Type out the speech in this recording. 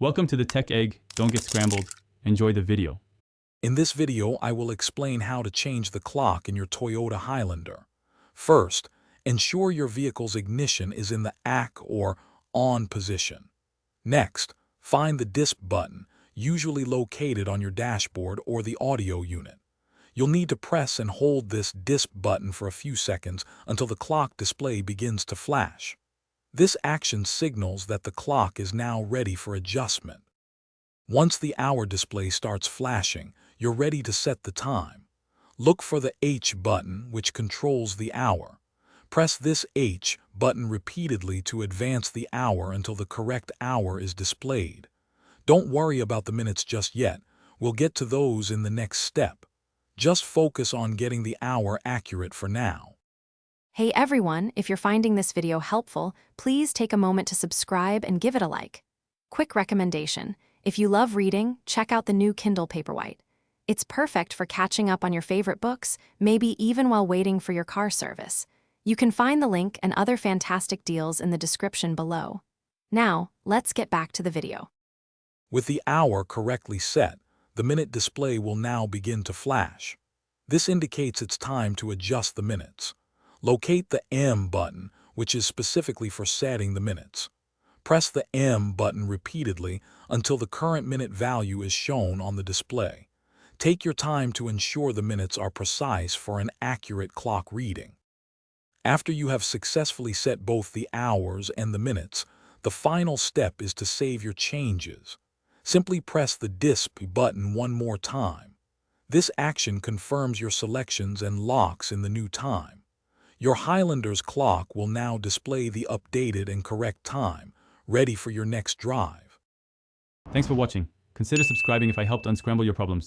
Welcome to the Tech Egg. Don't get scrambled. Enjoy the video. In this video, I will explain how to change the clock in your Toyota Highlander. First, ensure your vehicle's ignition is in the ACK or on position. Next, find the disp button, usually located on your dashboard or the audio unit. You'll need to press and hold this disp button for a few seconds until the clock display begins to flash. This action signals that the clock is now ready for adjustment. Once the hour display starts flashing, you're ready to set the time. Look for the H button, which controls the hour. Press this H button repeatedly to advance the hour until the correct hour is displayed. Don't worry about the minutes just yet. We'll get to those in the next step. Just focus on getting the hour accurate for now. Hey everyone, if you're finding this video helpful, please take a moment to subscribe and give it a like. Quick recommendation: if you love reading, check out the new Kindle Paperwhite. It's perfect for catching up on your favorite books, maybe even while waiting for your car service. You can find the link and other fantastic deals in the description below. Now, let's get back to the video. With the hour correctly set, the minute display will now begin to flash. This indicates it's time to adjust the minutes. Locate the M button, which is specifically for setting the minutes. Press the M button repeatedly until the current minute value is shown on the display. Take your time to ensure the minutes are precise for an accurate clock reading. After you have successfully set both the hours and the minutes, the final step is to save your changes. Simply press the disp button one more time. This action confirms your selections and locks in the new time. Your Highlander's clock will now display the updated and correct time, ready for your next drive. Thanks for watching. Consider subscribing if I helped unscramble your problems.